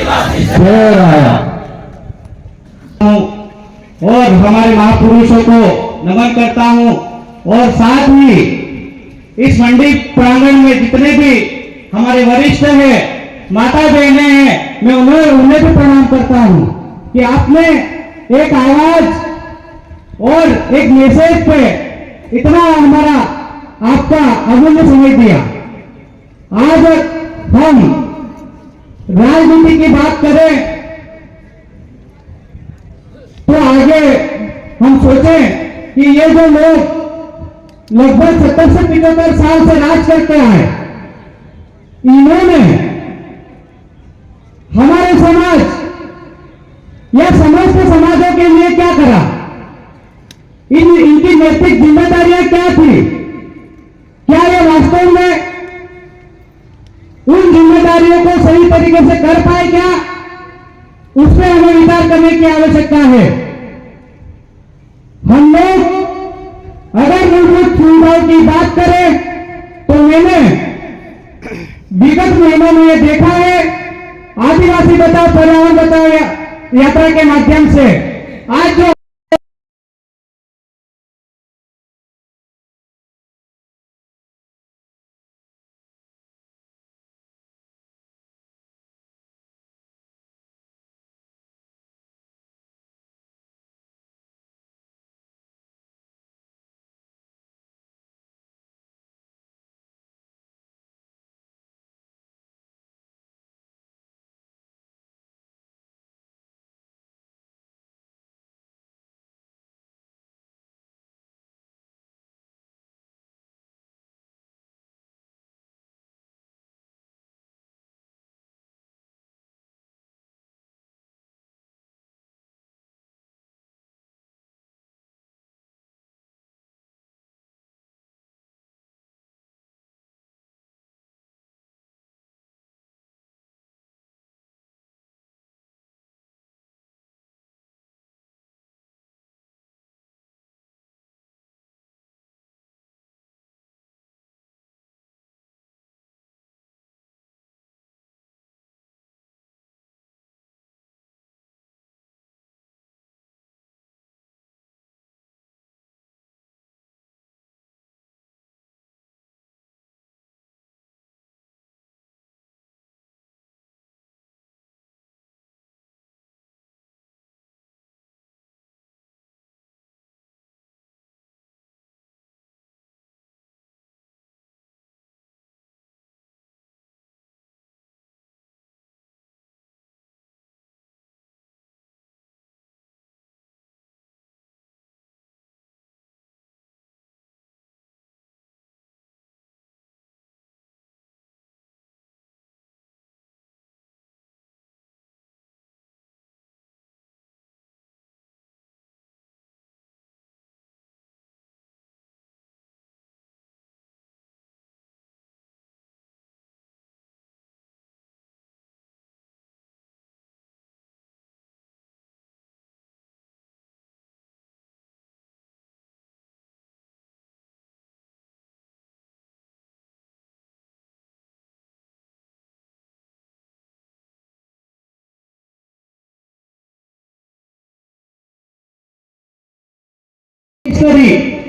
शेर आया। और हमारे महापुरुषों को नमन करता हूं और साथ ही इस मंडी प्रांगण में जितने भी हमारे वरिष्ठ हैं, माता बहनें हैं, मैं उन्हें भी प्रणाम करता हूं कि आपने एक आवाज और एक मैसेज पे इतना हमारा आपका अमूल्य समय दिया। आज हम राजनीति की बात करें तो आगे हम सोचें कि ये जो लोग लगभग 70 से 75 साल से राज करते आए, इन्होंने हमारे समाज या समस्त समाजों के लिए क्या करा, इनकी नैतिक जिम्मेदारियां क्या थी, क्या ये वास्तव में उन जिम्मेदारियों को सही तरीके से कर पाए क्या, उस पर हमें विचार करने की आवश्यकता है। हम लोग अगर मूलभूत सुविधाओं की बात करें तो मैंने विगत महीनों में ये देखा है, आदिवासी बचाओ पर्यावरण बचाओ यात्रा के माध्यम से आज जो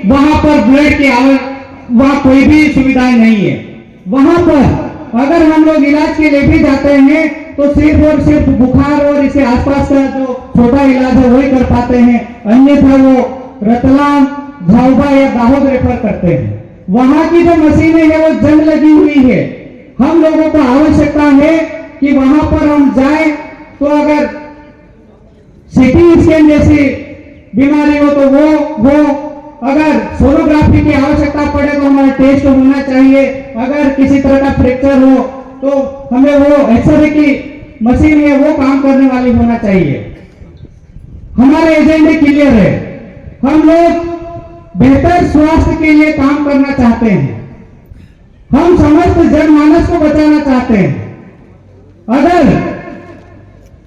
वहां पर ब्लड की वहां कोई भी सुविधाएं नहीं है। वहां पर अगर हम लोग इलाज के लिए भी जाते हैं तो सिर्फ और सिर्फ बुखार और इसके आसपास का जो छोटा इलाज है वही कर पाते हैं, अन्यथा वो रतलाम, झाउबा या दाहोद रेफर करते हैं। वहां की जो मशीनें है वो जंग लगी हुई है। हम लोगों को आवश्यकता है कि वहां पर हम जाएं तो अगर सीटी स्कैन जैसी बीमारी हो तो वो अगर सोनोग्राफी की आवश्यकता पड़े तो हमारा टेस्ट होना चाहिए। अगर किसी तरह का फ्रैक्चर हो तो हमें वो एक्सरे की मशीन है वो काम करने वाली होना चाहिए। हमारे एजेंडे क्लियर है, हम लोग बेहतर स्वास्थ्य के लिए काम करना चाहते हैं, हम समस्त जनमानस को बचाना चाहते हैं। अगर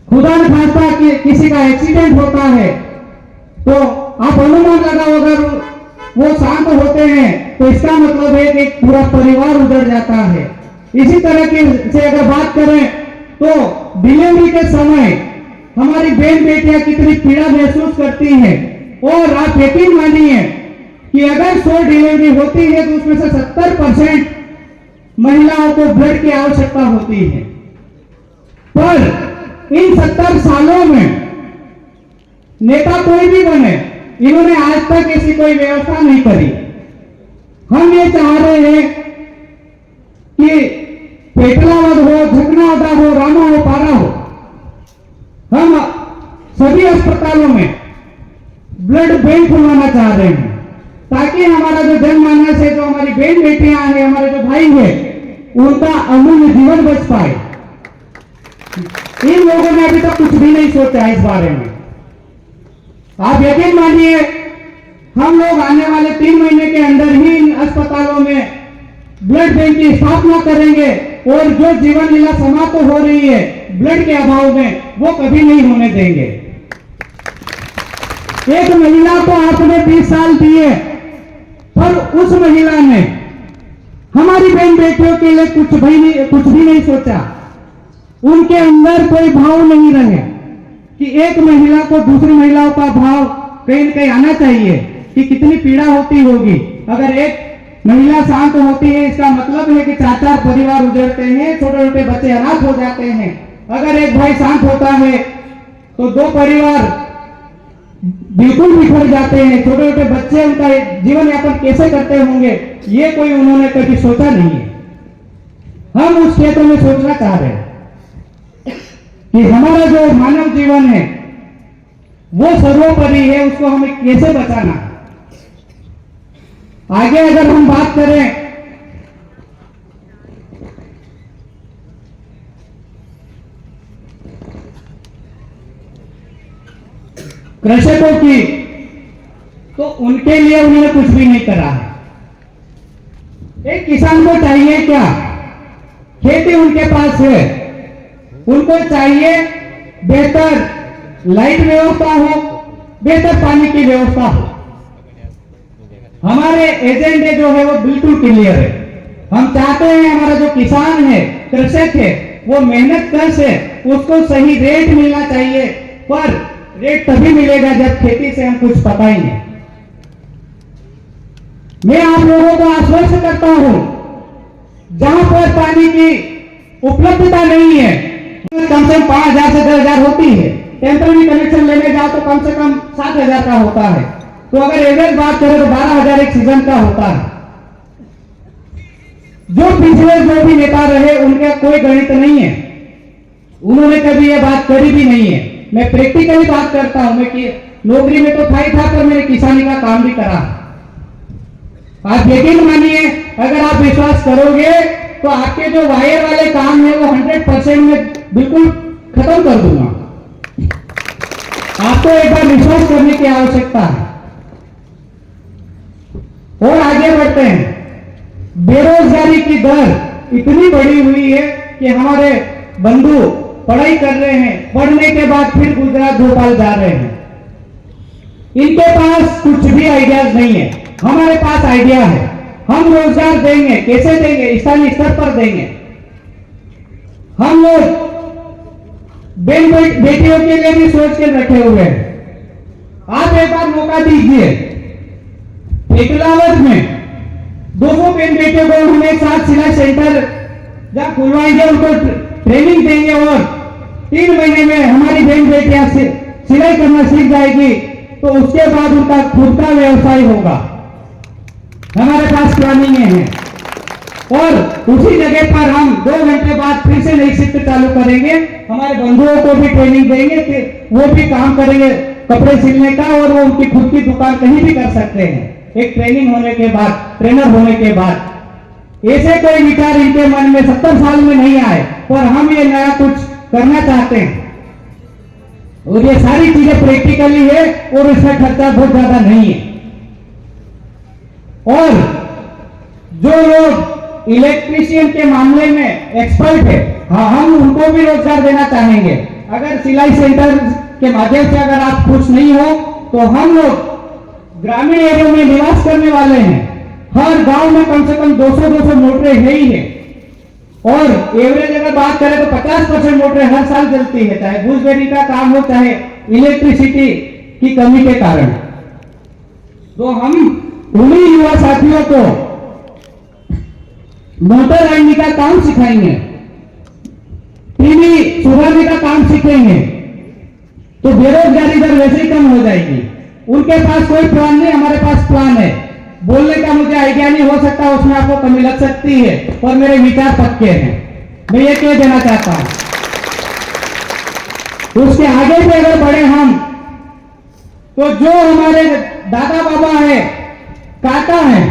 खुदा न खास्ता कि किसी का एक्सीडेंट होता है तो आप अनुमान लगाओ, अगर वो शांत होते हैं तो इसका मतलब है कि पूरा परिवार उजड़ जाता है। इसी तरह की से अगर बात करें तो डिलीवरी के समय हमारी बहन बेटियां कितनी पीड़ा महसूस करती हैं, और आप यकीन मानिए कि अगर 100 डिलीवरी होती है तो उसमें से 70% महिलाओं को ब्लड की आवश्यकता होती है। पर इन 70 सालों में नेता कोई भी बने, इन्होंने आज तक ऐसी कोई व्यवस्था नहीं करी। हम ये चाह रहे हैं कि पेटलावद हो, झकनावदा हो, रामा हो, पारा हो, हम सभी अस्पतालों में ब्लड बैंक खुलवाना चाह रहे हैं, ताकि हमारा जो जनमानस है, जो हमारी बहन बेटियां हैं, हमारे जो भाई हैं, उनका अमूल्य जीवन बच पाए। इन लोगों ने अभी तक कुछ भी नहीं सोचा इस बारे में। आप यकीन मानिए, हम लोग आने वाले 3 महीने के अंदर ही इन अस्पतालों में ब्लड बैंक की स्थापना करेंगे, और जो जीवन लीला समाप्त हो रही है ब्लड के अभाव में, वो कभी नहीं होने देंगे। एक महिला को आपने 20 साल दिए, पर उस महिला ने हमारी बहन बेटियों के लिए कुछ भी नहीं सोचा। उनके अंदर कोई भाव नहीं रहे कि एक महिला को दूसरी महिलाओं का भाव कहीं न कहीं आना चाहिए कि कितनी पीड़ा होती होगी। अगर एक महिला शांत होती है, इसका मतलब है कि 4-4 परिवार उजड़ते हैं, छोटे छोटे बच्चे अनाथ हो जाते हैं। अगर एक भाई शांत होता है तो 2 परिवार बिल्कुल बिखर जाते हैं, छोटे छोटे बच्चे उनका जीवन यापन कैसे करते होंगे, ये कोई उन्होंने कभी सोचा नहीं है। हम उस क्षेत्र में सोचना चाह रहे हैं कि हमारा जो मानव जीवन है वो सर्वोपरि है, उसको हमें कैसे बचाना। आगे अगर हम बात करें कृषकों की, तो उनके लिए उन्होंने कुछ भी नहीं करा है। एक किसान को चाहिए क्या? खेती उनके पास है, उनको चाहिए बेहतर लाइट व्यवस्था हो, बेहतर पानी की व्यवस्था हो। हमारे एजेंडे जो है वो बिल्कुल क्लियर है। हम चाहते हैं हमारा जो किसान है, कृषक है, वो मेहनत कर से उसको सही रेट मिलना चाहिए, पर रेट तभी मिलेगा जब खेती से हम कुछ पकाएंगे। मैं आप लोगों को आश्वस्त करता हूं, जहां पर पानी की उपलब्धता नहीं है, कम से कम 5,000 से 10,000 होती है। टेम्पररी कनेक्शन लेने जाओ तो कम से कम 7,000 का होता है। तो अगर एवरेज बात करें तो 12,000 एक सीजन का होता है। जो पिछले जो भी नेता रहे उनका कोई गणित नहीं है, उन्होंने कभी ये बात करी भी नहीं है। मैं प्रैक्टिकली बात करता हूं, मैं कि नौकरी में तो था ही था, पर मैंने किसानी का काम भी करा। आप यकीन मानिए, अगर आप विश्वास करोगे तो आपके जो वायर वाले काम है वो 100% में बिल्कुल खत्म कर दूंगा। आपको एक बार विश्वास करने की आवश्यकता है। और आगे बढ़ते हैं। बेरोजगारी की दर इतनी बढ़ी हुई है कि हमारे बंधु पढ़ाई कर रहे हैं, पढ़ने के बाद फिर गुजरात भोपाल जा रहे हैं। इनके पास कुछ भी आइडियाज नहीं है। हमारे पास आइडिया है, हम रोजगार देंगे। कैसे देंगे? स्थानीय स्तर पर देंगे। हम लोग बहन बेटियों के लिए भी सोच के रखे हुए हैं। आप एक बार मौका दीजिए। पेटलावद में 200 बहन बेटियों को हम एक साथ सिलाई सेंटर जब खुलवाएंगे, उनको ट्रेनिंग देंगे, और 3 महीने में हमारी बहन बेटियां सिलाई करना सीख जाएगी, तो उसके बाद उनका खुद का व्यवसाय होगा। हमारे पास प्लानिंग है, और उसी जगह पर हम 2 घंटे बाद फिर से नई शिफ्ट चालू करेंगे। हमारे बंधुओं को भी ट्रेनिंग देंगे कि वो भी काम करेंगे कपड़े सिलने का, और वो उनकी खुद की दुकान कहीं भी कर सकते हैं एक ट्रेनिंग होने के बाद, ट्रेनर होने के बाद। ऐसे कोई विचार इनके मन में 70 साल में नहीं आए, पर हम ये नया कुछ करना चाहते हैं, और ये सारी चीजें प्रैक्टिकली है, और इसका खर्चा बहुत ज्यादा नहीं है। और जो लोग इलेक्ट्रीशियन के मामले में एक्सपर्ट है, हाँ, हम उनको भी रोजगार देना चाहेंगे। अगर सिलाई सेंटर के माध्यम से अगर आप खुश नहीं हो, तो हम लोग ग्रामीण एरिया में निवास करने वाले हैं। हर गांव में कम से कम 200-200 मोटरें है ही है। और एवरेज अगर बात करें तो 50% मोटरें हर साल जलती है, चाहे घूसबेरी का काम हो, चाहे इलेक्ट्रिसिटी की कमी के कारण। तो हम उन्हीं युवा साथियों को मोटर लाइनिंग का काम सिखाएंगे, टीवी सुधारने का काम सीखेंगे, तो बेरोजगारी दर वैसे ही कम हो जाएगी। उनके पास कोई प्लान नहीं, हमारे पास प्लान है। बोलने का मुझे आइडिया नहीं हो सकता, उसमें आपको कमी लग सकती है, पर मेरे विचार पक्के हैं, मैं ये कह देना चाहता हूं। उसके आगे भी अगर बढ़े हम, तो जो हमारे दादा बाबा है, काका है,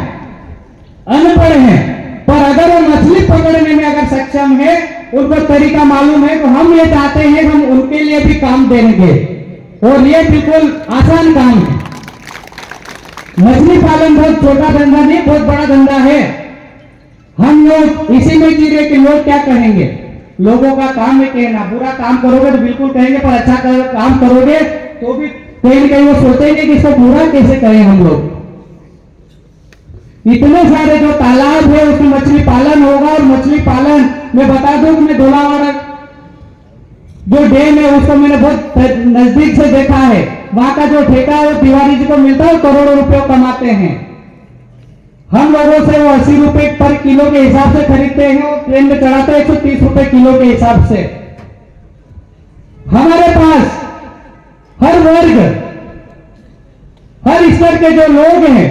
अनपढ़ है, पर अगर वो मछली पकड़ने में अगर सक्षम है, उनको तरीका मालूम है, तो हम ये चाहते हैं हम उनके लिए भी काम देंगे। और ये बिल्कुल आसान काम है। मछली पालन बहुत छोटा धंधा नहीं, बहुत बड़ा धंधा है। हम लोग इसी में जी रहे कि लोग क्या कहेंगे। लोगों का काम है कहना, बुरा काम करोगे तो बिल्कुल कहेंगे, पर अच्छा काम करोगे तो भी कहीं न कहीं वो सोचेंगे कि इसको बुरा कैसे करें हम लोग। इतने सारे जो तालाब है उसमें मछली पालन होगा, और मछली पालन मैं बता दूं कि मैं धोलावाड़ा जो डैम है उसको मैंने बहुत नजदीक से देखा है। वहां का जो ठेका है वो तिवारी जी को मिलता है, करोड़ों रुपए कमाते हैं। हम लोगों से वो 80 रुपए पर किलो के हिसाब से खरीदते हैं, और ट्रेन में चढ़ाते हैं 130 रुपए किलो के हिसाब से। हमारे पास हर वर्ग, हर स्तर के जो लोग हैं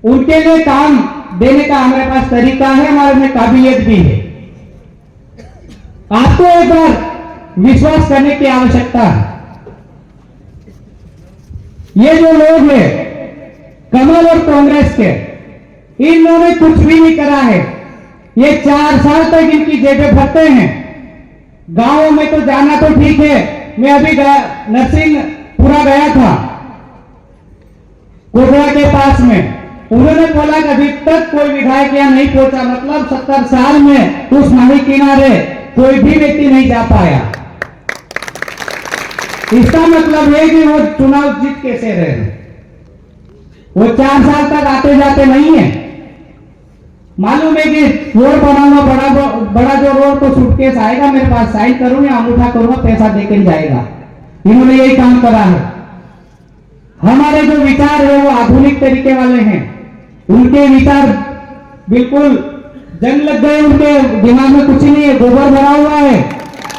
उनके लिए काम देने का हमारे पास तरीका है, हमारे में काबिलियत भी है। आपको एक बार विश्वास करने की आवश्यकता है। ये जो लोग हैं कमल और कांग्रेस के, इन्होंने कुछ भी नहीं करा है। ये 4 साल तक इनकी जेबें भरते हैं। गांवों में तो जाना तो ठीक है, मैं अभी नरसिंहपुरा गया था, कोबरा के पास में। उन्होंने बोला कि अभी तक कोई विधायक यहाँ नहीं पहुंचा, मतलब 70 साल में उस नदी किनारे कोई भी व्यक्ति नहीं जा पाया। इसका मतलब है कि वो चुनाव जीत कैसे रहे। वो 4 साल तक आते जाते नहीं है। मालूम है कि रोड बनाऊंगा, बड़ा जो रोड, तो सूटकेस आएगा मेरे पास, साइन करूंगा, अंगूठा करूंगा, पैसा देकर जाएगा। इन्होंने यही काम करा है। हमारे जो विचार है वो आधुनिक तरीके वाले हैं। उनके विचार बिल्कुल जंग लग गए, उनके दिमाग में कुछ नहीं है, गोबर भरा हुआ है।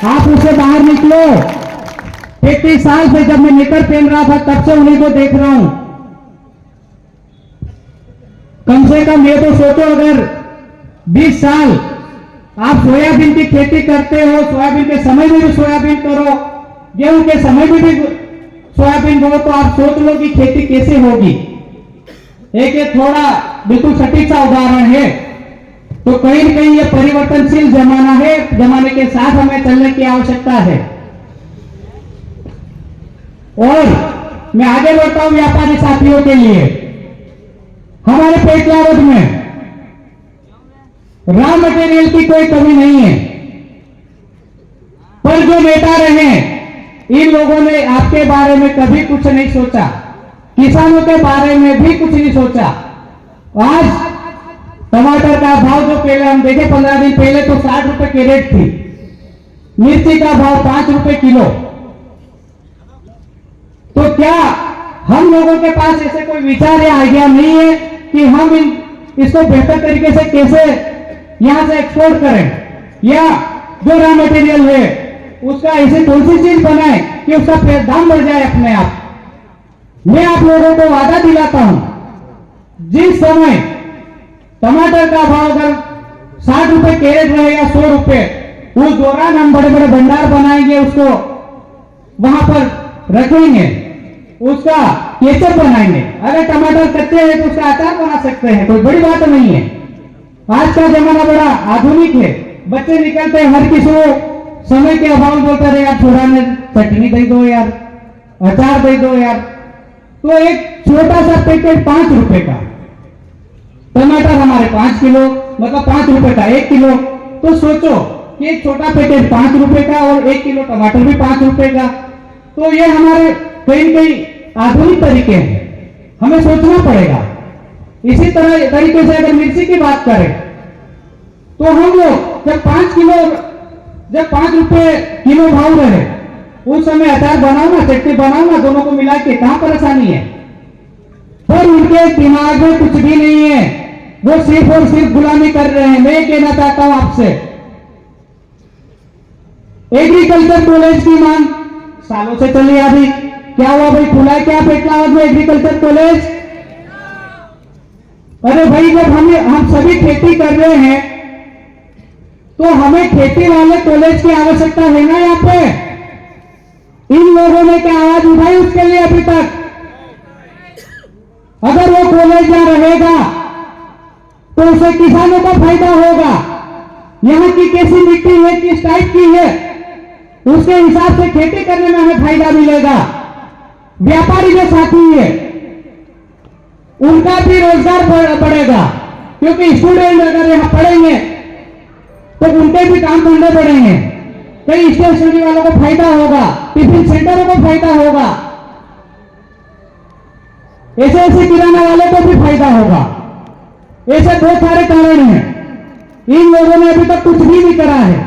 आप उससे बाहर निकलो। 33 साल से जब मैं निकर पहन रहा था तब से उन्हीं को देख रहा हूं। कम से कम ये तो सोचो, अगर 20 साल आप सोयाबीन की खेती करते हो, सोयाबीन के समय में भी सोयाबीन करो, गेहूं के समय में भी सोयाबीन बोलो, तो आप सोच लो कि खेती कैसे होगी। एक थोड़ा बिल्कुल सटीक सा उदाहरण है। तो कहीं न कहीं ये परिवर्तनशील जमाना है, जमाने के साथ हमें चलने की आवश्यकता है। और मैं आगे बढ़ता हूं व्यापारी साथियों के लिए। हमारे पेटलावद में रॉ मटेरियल की कोई कमी नहीं है, पर जो नेता रहे इन लोगों ने आपके बारे में कभी कुछ नहीं सोचा, किसानों के बारे में भी कुछ नहीं सोचा। आज टमाटर का भाव जो पहले हम देखे 15 दिन पहले तो 60 रुपए कैरेट थी, मिर्ची का भाव 5 रुपए किलो। तो क्या हम लोगों के पास ऐसे कोई विचार या आइडिया नहीं है कि हम इसको बेहतर तरीके से कैसे यहां से एक्सपोर्ट करें, या जो रॉ मटेरियल है उसका ऐसी कौन सी चीज बनाए कि उसका दाम बढ़ जाए अपने आप। मैं आप लोगों को वादा दिलाता हूं, जिस समय टमाटर का भाव अगर 60 रुपए कैरेट रहेगा, 100 रुपए, उस दौरान हम बड़े बड़े भंडार बनाएंगे, उसको वहां पर रखेंगे, उसका केचप बनाएंगे। अगर टमाटर कच्चे हैं तो उसका अचार बना सकते हैं, कोई बड़ी बात नहीं है। आज का जमाना बड़ा आधुनिक है। बच्चे निकलते हैं, हर किसी को समय के अभाव बोलते रहे यार थोड़ा में चटनी दे दो यार, अचार दे दो यार। तो एक छोटा सा पैकेट 5 रुपए का टमाटर हमारे 5 किलो, मतलब 5 रुपए का 1 किलो। तो सोचो कि एक छोटा पैकेट 5 रुपए का और 1 किलो टमाटर भी 5 रुपए का। तो ये हमारे कहीं कहीं आधुनिक तरीके हैं, हमें सोचना पड़ेगा। इसी तरह तरीके से अगर मिर्ची की बात करें तो हम लोग जब 5 किलो जब 5 रुपए किलो भाव रहे, उस समय अचार बनाओ ना, चटनी बनाओ ना, दोनों को मिला के, कहां परेशानी है? पर उनके दिमाग में कुछ भी नहीं है, वो सिर्फ और सिर्फ गुलामी कर रहे हैं। मैं कहना चाहता हूं आपसे, एग्रीकल्चर कॉलेज की मांग सालों से चली आ रही, क्या हुआ भाई? खुला है क्या पेटलाबाद में एग्रीकल्चर कॉलेज? अरे भाई, जब हम सभी खेती कर रहे हैं तो हमें खेती वाले कॉलेज की आवश्यकता है ना। यहाँ पे इन लोगों ने क्या आवाज उठाई उसके लिए अभी तक? अगर वो कॉलेज यहाँ रहेगा तो उसे किसानों का फायदा होगा। यहाँ की कैसी मिट्टी है, किस टाइप की है, उसके हिसाब से खेती करने में हमें फायदा मिलेगा। व्यापारी जो साथी है उनका भी रोजगार बढ़ेगा, क्योंकि स्टूडेंट अगर यहां पढ़ेंगे तो उनके भी काम धंधे बढ़ेंगे। कई स्टेशनरी वालों को फायदा होगा, टिफिन सेंटरों को फायदा होगा, ऐसे किराना वालों को भी फायदा होगा। ऐसे बहुत सारे कारण हैं। इन लोगों ने अभी तक कुछ भी नहीं करा है।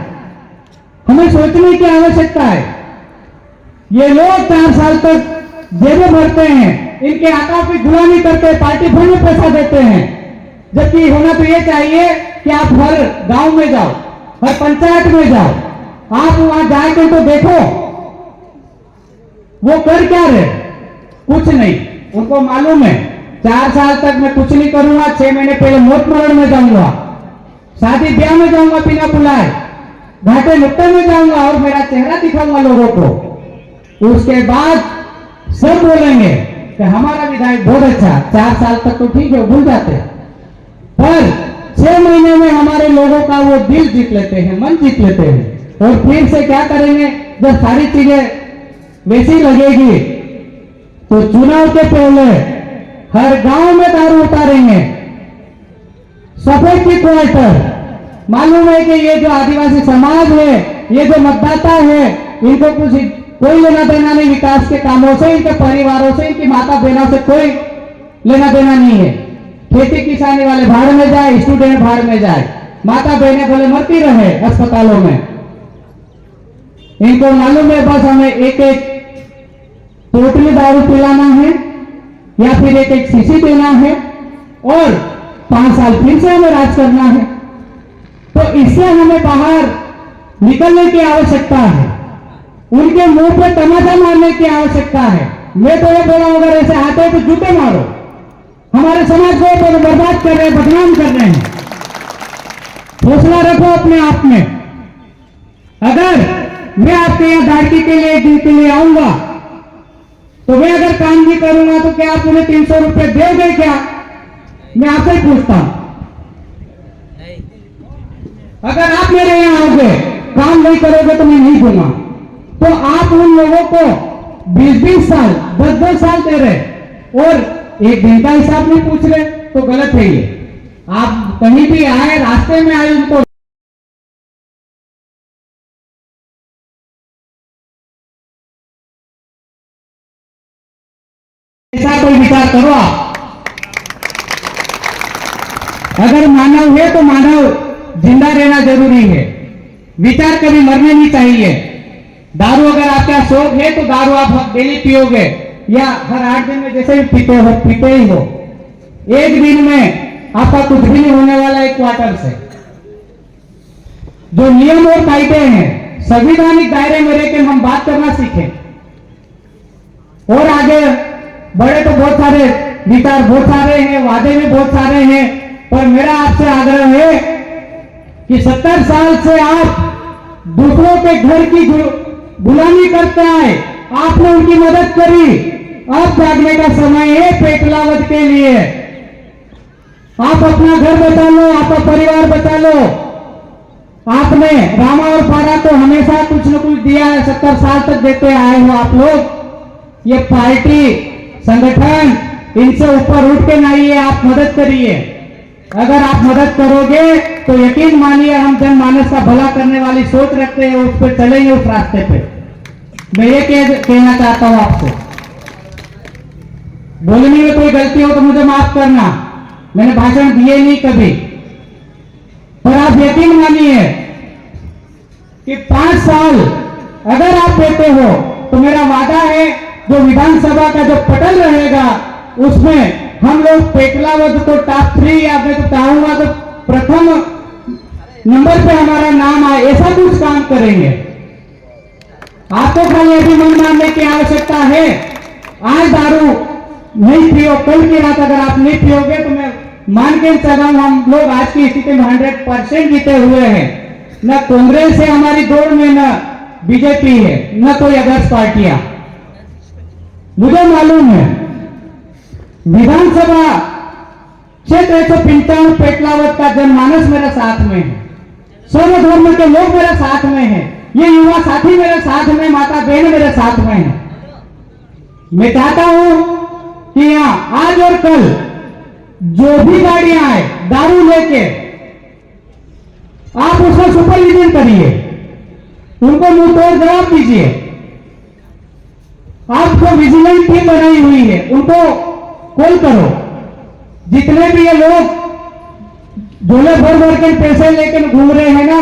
हमें सोचने की आवश्यकता है। ये लोग 4 साल तक जेबें भरते हैं, इनके आका की गुलामी करते हैं, पार्टी फंड में पैसा देते हैं। जबकि होना तो ये चाहिए कि आप हर गांव में जाओ, हर पंचायत में जाओ, आप वहां जाकर तो देखो वो कर क्या रहे। कुछ नहीं, उनको मालूम है 4 साल तक मैं कुछ नहीं करूंगा, 6 महीने पहले मौत मरण में जाऊंगा, शादी ब्याह में जाऊंगा बिना बुलाए, घाटे नुक्ते में जाऊंगा और मेरा चेहरा दिखाऊंगा लोगों को। उसके बाद सब बोलेंगे कि हमारा विधायक बहुत अच्छा, 4 साल तक तो ठीक है, भूल जाते हैं, पर 6 महीने में हमारे लोगों का वो दिल जीत लेते हैं, मन जीत लेते हैं। और फिर से क्या करेंगे? जब सारी चीजें वैसी लगेगी तो चुनाव के पहले हर गांव में दारू उतारेंगे, सफेद की क्वार्टर। मालूम है कि ये जो आदिवासी समाज है, ये जो मतदाता है, इनको कुछ कोई लेना देना नहीं विकास के कामों से, इनके परिवारों से, इनकी माता बहनों से कोई लेना देना नहीं है। खेती किसानी वाले भाड़ में जाए, स्टूडेंट भाड़ में जाए, माता बहनें भले मरती रहे अस्पतालों में, इनको मालूम है बस हमें एक टोटली दारू पिलाना है या फिर एक शीशी देना है और 5 साल फिर से हमें राज करना है। तो इससे हमें बाहर निकलने की आवश्यकता है, उनके मुंह पे तमाचा मारने की आवश्यकता है। मैं तो ये बोला, अगर ऐसे आते हैं तो जूते मारो। हमारे समाज को बर्बाद कर रहे हैं, बदनाम कर रहे हैं। हौसला रखो अपने आप में। अगर मैं आपके यहाँ दाढ़ी के लिए 1 दिन के लिए आऊंगा तो मैं अगर काम नहीं करूंगा तो क्या आप उन्हें 300 रुपए दोगे क्या? मैं आपसे ही पूछता हूं। अगर आप मेरे यहाँ आओगे, काम नहीं करोगे तो मैं नहीं दूंगा। तो आप उन लोगों को 20-20 साल, 10-10 साल दे रहे और 1 दिन का हिसाब नहीं पूछ रहे, तो गलत है ये। आप कहीं भी आए, रास्ते में आए, उनको ऐसा कोई विचार करो आप। अगर मानव है तो मानव जिंदा रहना जरूरी है। विचार कभी मरने नहीं चाहिए। दारू अगर आपका शौक है तो दारू आप डेली पियोगे या हर 8 दिन में जैसे भी पीते ही हो। 1 दिन में आपका कुछ भी नहीं होने वाला है क्वार्टर से। जो नियम और कायदे हैं, संवैधानिक दायरे में रहकर हम बात करना सीखें और आगे बढ़े। तो बहुत सारे विचार बहुत सारे हैं, वादे भी बहुत सारे हैं, पर मेरा आपसे आग्रह है कि 70 साल से आप दूसरों के घर की गुलामी करते आए, आपने उनकी मदद करी। अब जागने का समय है पेटलावद के लिए। आप अपना घर बचा लो, आपका परिवार बचा लो। आपने रामा और पारा को हमेशा कुछ न कुछ दिया है, 70 साल तक देते आए हो आप लोग। ये पार्टी, संगठन, इनसे ऊपर उठ के नहीं है, आप मदद करिए। अगर आप मदद करोगे तो यकीन मानिए हम जनमानस का भला करने वाली सोच रखते हैं, उस पर चलेंगे, उस रास्ते पे। मैं ये कहना चाहता हूं आपसे, बोलने में कोई गलती हो तो मुझे माफ करना, मैंने भाषण दिए नहीं कभी, पर आप यकीन मानिए कि 5 साल अगर आप देते हो तो मेरा वादा है जो विधानसभा का जो पटल रहेगा उसमें हम लोग पेटलावद को टॉप 3 या मैं तो चाहूंगा तो प्रथम नंबर पे हमारा नाम आए, ऐसा कुछ काम करेंगे। आपको खाली अभी मन मानने की आवश्यकता है। आज दारू नहीं पियो, कल की रात अगर आप नहीं पियोगे तो मैं मान के चला हूं हम लोग आज की स्थिति में 100% जीते हुए हैं। न कांग्रेस है हमारी दौड़ में, न बीजेपी है, न कोई अदर्स पार्टियां। मुझे मालूम है विधानसभा क्षेत्र 195 पेटलावद का जनमानस मेरे साथ में है, सर्व धर्म के लोग मेरे साथ में है, ये युवा साथी मेरे साथ में, माता बहन मेरे साथ में है। मैं चाहता हूं कि यहां आज और कल जो भी गाड़ियां आए दारू लेके आप उसका सुपरविजन करिए, उनको मुंह तोड़ जवाब दीजिए। आपको विजिलेंस टीम बनाई हुई है, उनको कॉल करो। जितने भी ये लोग झोले भर भर के पैसे लेकर घूम रहे हैं ना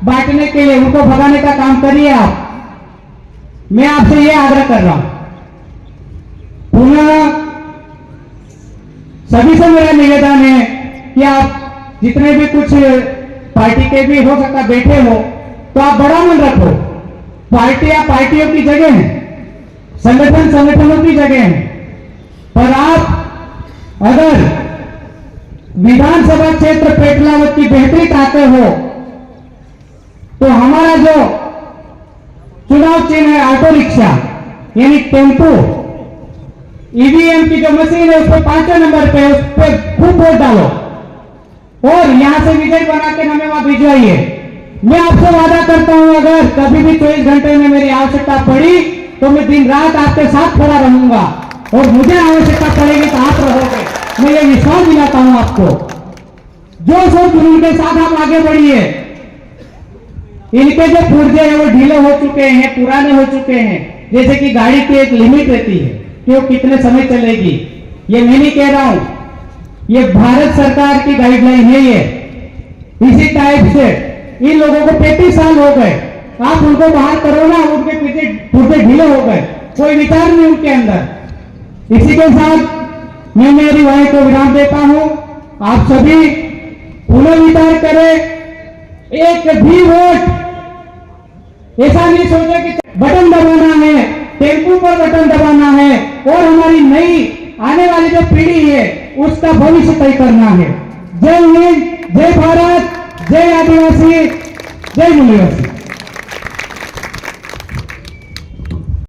बांटने के लिए, उनको भगाने का काम करिए आप। मैं आपसे ये आग्रह कर रहा हूं, पुनः सभी से मेरा निवेदन है कि आप जितने भी कुछ पार्टी के भी हो सकता बैठे हो तो आप बड़ा मन रखो। पार्टियां पार्टियों की जगह है, संगठन संगठनों की जगह है, पर आप अगर विधानसभा क्षेत्र पेटलावद की बेहतरी चाहते हो तो हमारा जो चुनाव चिन्ह है ऑटो रिक्शा यानी टेम्पो, ईवीएम की जो मशीन है उस पर 5 नंबर पे उस पर खूब वोट डालो और यहां से विजय बना के हमें वहां भिजवाइए। मैं आपसे वादा करता हूं अगर कभी भी 24 घंटे में मेरी आवश्यकता पड़ी तो मैं दिन रात आपके साथ खड़ा रहूंगा और मुझे आवश्यकता पड़ेगी तो आप रहोगे। मैं ये विश्वास दिलाता हूं आपको। जो सब जुनून के साथ आप आगे बढ़िए। इनके जो पुर्जे हैं वो ढीले हो चुके हैं, पुराने हो चुके हैं। जैसे कि गाड़ी की एक लिमिट रहती है कि वो कितने समय चलेगी। ये मैं नहीं कह रहा हूं, ये भारत सरकार की गाइडलाइन है। ये इसी टाइप से इन लोगों को 35 साल हो गए, आप उनको बाहर करो ना, उनके पीछे पुर्जे ढीले हो गए, कोई विचार नहीं उनके अंदर। इसी के साथ मैं मेरी वाणी को विराम देता हूं। आप सभी पुनर्विचार करें। एक भी वोट ऐसा नहीं सोचे कि बटन दबाना है, टेम्पू पर बटन दबाना है और हमारी नई आने वाली जो पीढ़ी है उसका भविष्य तय करना है। जय हिंद, जय भारत, जय आदिवासी, जय मूल्यवासी।